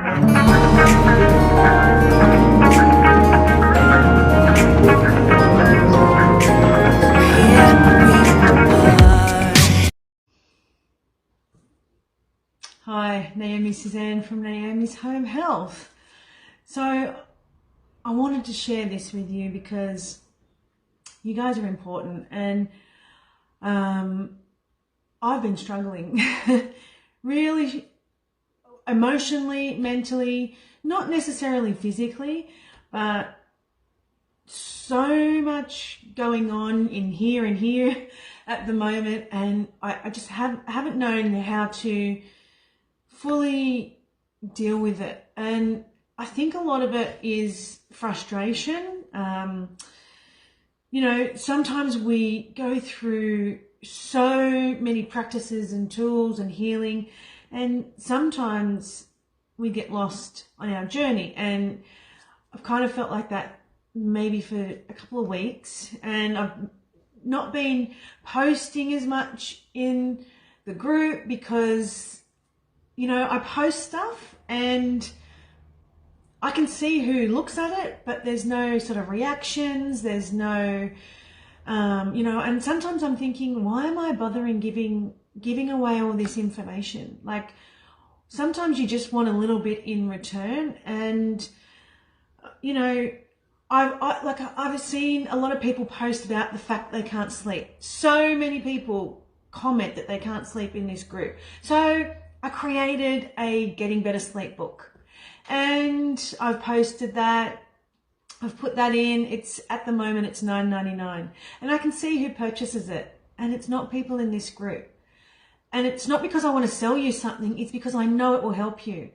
Hi, Naomi Suzanne from Naomi's Home Health. So I wanted to share this with you because you guys are important, and I've been struggling really emotionally, mentally, not necessarily physically, but so much going on in here and here at the moment, and I just haven't known how to fully deal with it. And I think a lot of it is frustration. Sometimes we go through so many practices and tools and healing, and sometimes we get lost on our journey. And I've kind of felt like that maybe for a couple of weeks, and I've not been posting as much in the group because I post stuff and I can see who looks at it, but there's no sort of reactions. There's no, and sometimes I'm thinking, why am I bothering giving away all this information? Like, sometimes you just want a little bit in return. And, I've seen a lot of people post about the fact they can't sleep. So many people comment that they can't sleep in this group. So I created a Getting Better Sleep book, and I've posted that. I've put that in. It's at the moment it's $9.99, and I can see who purchases it, and it's not people in this group. And it's not because I want to sell you something. It's because I know it will help you.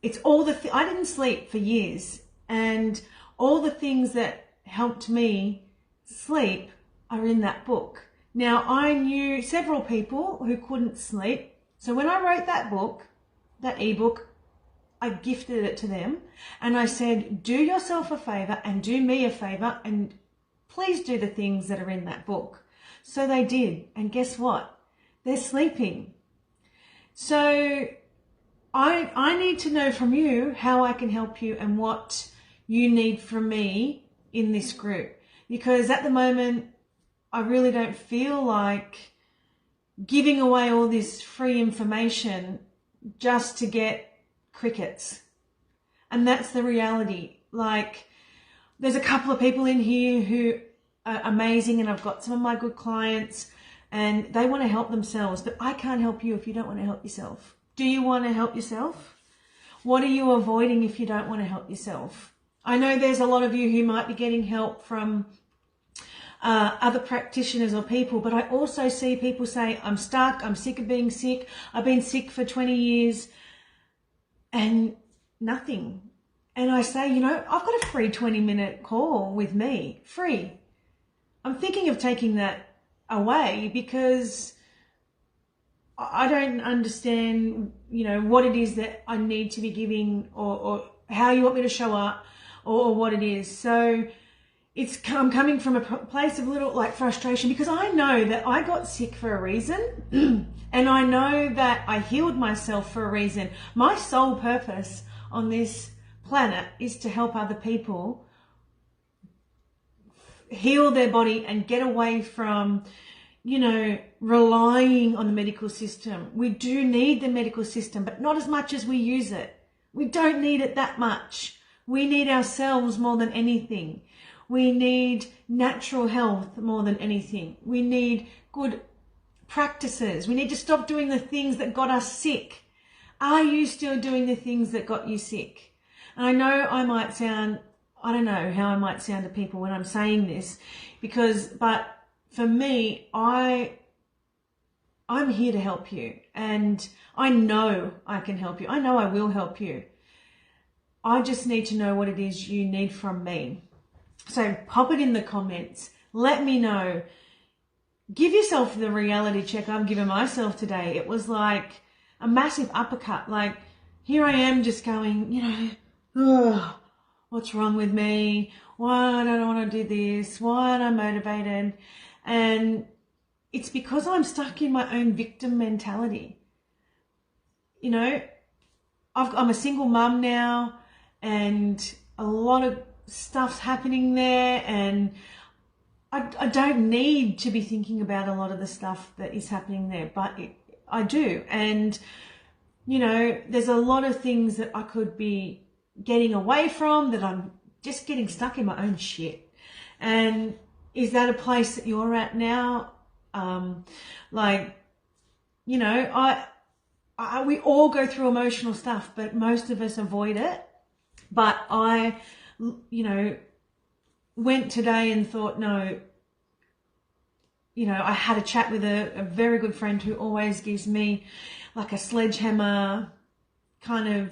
It's all I didn't sleep for years, and all the things that helped me sleep are in that book. Now, I knew several people who couldn't sleep. So when I wrote that book, that ebook, I gifted it to them, and I said, do yourself a favor and do me a favor, and please do the things that are in that book. So they did. And guess what? They're sleeping. So I need to know from you how I can help you and what you need from me in this group, because at the moment, I really don't feel like giving away all this free information just to get crickets. And that's the reality. Like, there's a couple of people in here who are amazing, and I've got some of my good clients, and they want to help themselves, but I can't help you if you don't want to help yourself. Do you want to help yourself? What are you avoiding if you don't want to help yourself? I know there's a lot of you who might be getting help from other practitioners or people, but I also see people say, I'm stuck, I'm sick of being sick, I've been sick for 20 years and nothing. And I say, I've got a free 20-minute call with me, free. I'm thinking of taking that away because I don't understand, what it is that I need to be giving, or how you want me to show up, or what it is. So I'm coming from a place of little frustration, because I know that I got sick for a reason and I know that I healed myself for a reason. My sole purpose on this planet is to help other people heal their body and get away from, relying on the medical system. We do need the medical system, but not as much as we use it. We don't need it that much. We need ourselves more than anything. We need natural health more than anything. We need good practices. We need to stop doing the things that got us sick. Are you still doing the things that got you sick? And I know I don't know how I might sound to people when I'm saying this, but for me, I'm here to help you, and I know I can help you. I know I will help you. I just need to know what it is you need from me. So pop it in the comments. Let me know. Give yourself the reality check I've given myself today. It was like a massive uppercut. Like, here I am just going, what's wrong with me? Why don't I want to do this? Why aren't I motivated? And it's because I'm stuck in my own victim mentality. I'm a single mum now, and a lot of stuff's happening there, and I don't need to be thinking about a lot of the stuff that is happening there, but I do. And, you know, there's a lot of things that I could be getting away from, that I'm just getting stuck in my own shit. And is that a place that you're at now? Like, you know, we all go through emotional stuff, but most of us avoid it. But I, you know, went today and thought, no, you know, I had a chat with a very good friend who always gives me like a sledgehammer kind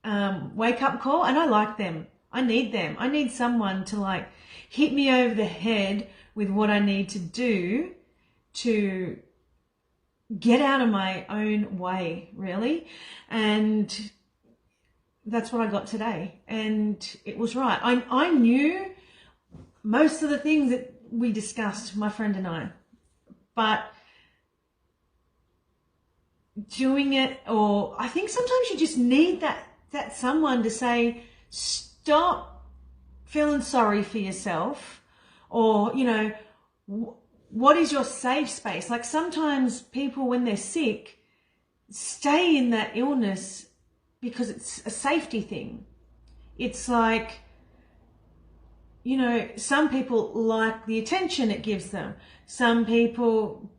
of wake up call, and I like them. I need them. I need someone to like hit me over the head with what I need to do to get out of my own way, really. And that's what I got today. And it was right. I knew most of the things that we discussed, my friend and I, but doing it, or I think sometimes you just need that someone to say, stop feeling sorry for yourself, or, you know, what is your safe space? Like sometimes people, when they're sick, stay in that illness because it's a safety thing. It's like, you know, some people like the attention it gives them. Some people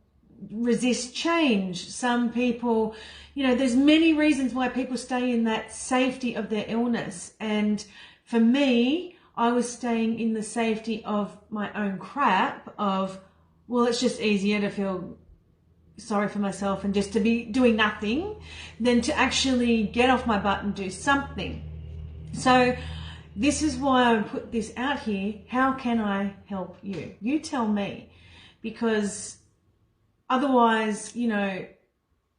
resist change. Some people, you know, there's many reasons why people stay in that safety of their illness. And for me, I was staying in the safety of my own crap of, well, it's just easier to feel sorry for myself and just to be doing nothing than to actually get off my butt and do something. So this is why I put this out here. How can I help you? You tell me, because otherwise, you know,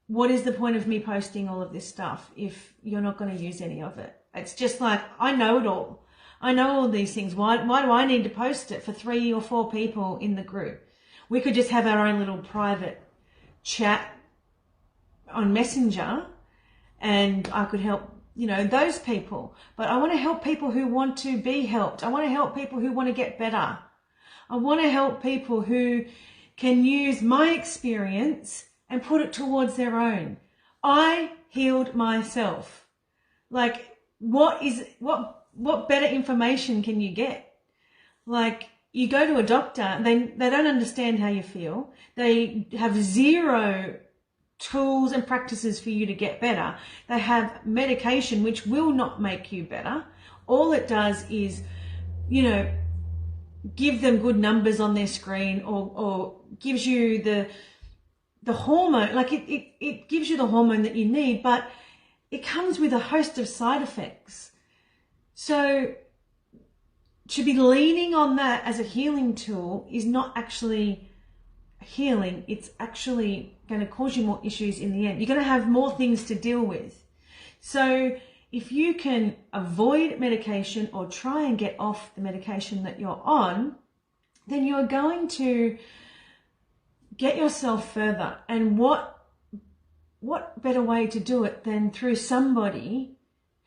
what is the point of me posting all of this stuff if you're not going to use any of it? It's just like, I know it all. I know all these things. Why do I need to post it for 3 or 4 people in the group? We could just have our own little private chat on Messenger, and I could help, you know, those people. But I want to help people who want to be helped. I want to help people who want to get better. I want to help people who can use my experience and put it towards their own. I healed myself. Like, what better information can you get? Like, you go to a doctor, they don't understand how you feel. They have zero tools and practices for you to get better. They have medication which will not make you better. All it does is, you know, give them good numbers on their screen, or gives you the hormone, like it gives you the hormone that you need, but it comes with a host of side effects. So to be leaning on that as a healing tool is not actually healing. It's actually going to cause you more issues in the end. You're going to have more things to deal with. So if you can avoid medication or try and get off the medication that you're on, then you're going to get yourself further. And what better way to do it than through somebody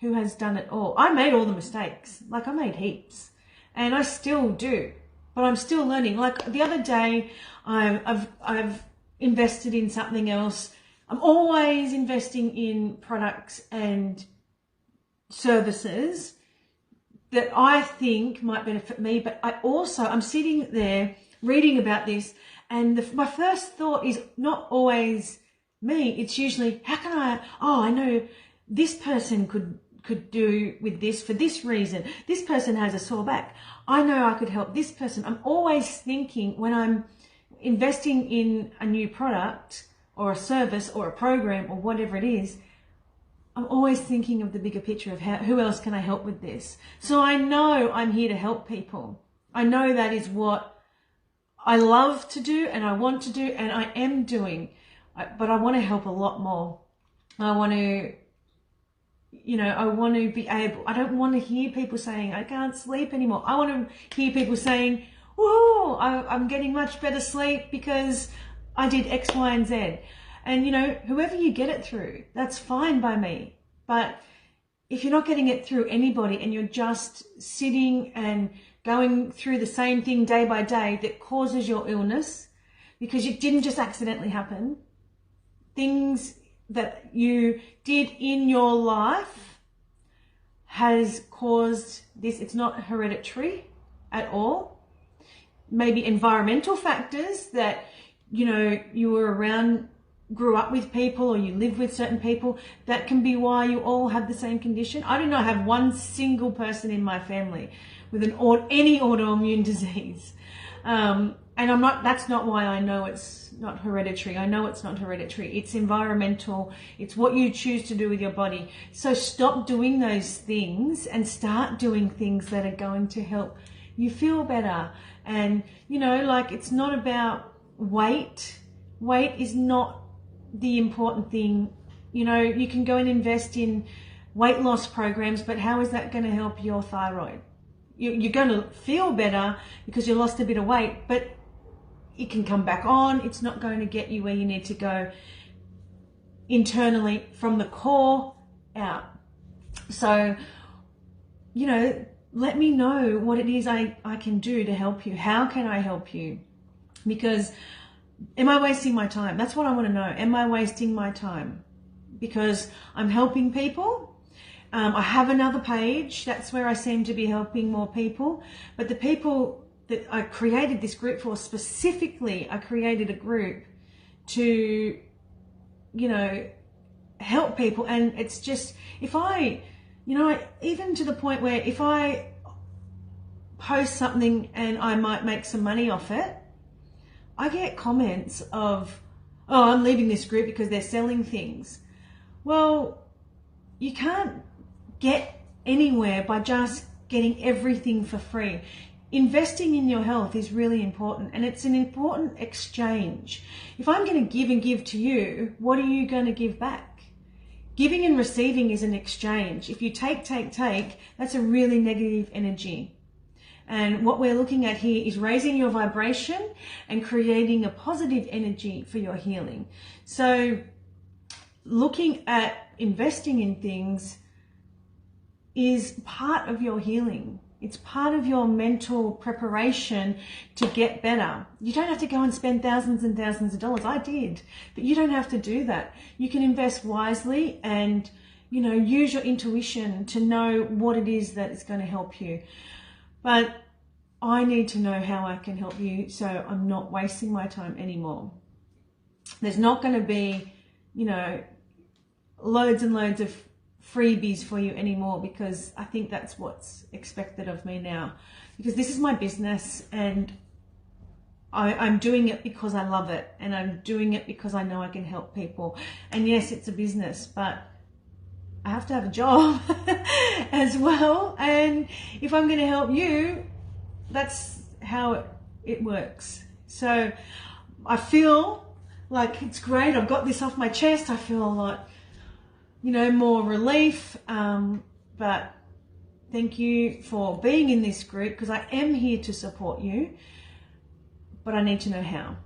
who has done it all? I made all the mistakes. Like, I made heaps. And I still do, but I'm still learning. Like the other day, I've invested in something else. I'm always investing in products and services that I think might benefit me. But I'm sitting there reading about this, and my first thought is not always me. It's usually, how can I know this person could do with this for this reason. This person has a sore back. I know I could help this person. I'm always thinking, when I'm investing in a new product or a service or a program or whatever it is, I'm always thinking of the bigger picture of who else can I help with this. So I know I'm here to help people. I know that is what I love to do and I want to do and I am doing. But I want to help a lot more. I want to, you know, I want to be able, I don't want to hear people saying, I can't sleep anymore. I want to hear people saying, whoa, I'm getting much better sleep because I did X, Y, and Z. And, you know, whoever you get it through, that's fine by me. But if you're not getting it through anybody and you're just sitting and going through the same thing day by day that causes your illness, because it didn't just accidentally happen, things that you did in your life has caused this. It's not hereditary at all. Maybe environmental factors that, you were around, grew up with people, or you live with certain people. That can be why you all have the same condition. I do not have one single person in my family with any autoimmune disease. And that's not why I know it's not hereditary. I know it's not hereditary. It's environmental. It's what you choose to do with your body. So stop doing those things and start doing things that are going to help you feel better. And, it's not about weight. Weight is not the important thing. You can go and invest in weight loss programs, but how is that going to help your thyroid? You're going to feel better because you lost a bit of weight, but it can come back on. It's not going to get you where you need to go internally from the core out. So, let me know what it is I can do to help you. How can I help you? Because am I wasting my time? That's what I want to know. Am I wasting my time? Because I'm helping people. I have another page. That's where I seem to be helping more people. But the people that I created this group for, specifically, I created a group to, help people. And it's just, even to the point where if I post something and I might make some money off it, I get comments of, oh, I'm leaving this group because they're selling things. Well, you can't get anywhere by just getting everything for free. Investing in your health is really important, and it's an important exchange. If I'm going to give and give to you, what are you going to give back? Giving and receiving is an exchange. If you take, that's a really negative energy. And what we're looking at here is raising your vibration and creating a positive energy for your healing. So looking at investing in things is part of your healing. It's part of your mental preparation to get better. You don't have to go and spend thousands and thousands of dollars. I did, but you don't have to do that. You can invest wisely and, use your intuition to know what it is that is going to help you. But I need to know how I can help you so I'm not wasting my time anymore. There's not going to be, loads and loads of freebies for you anymore, because I think that's what's expected of me now, because this is my business and I'm doing it because I love it, and I'm doing it because I know I can help people. And yes, it's a business, but I have to have a job as well. And if I'm going to help you, that's how it works. So I feel like it's great. I've got this off my chest. I feel a lot, more relief. But thank you for being in this group, because I am here to support you, but I need to know how.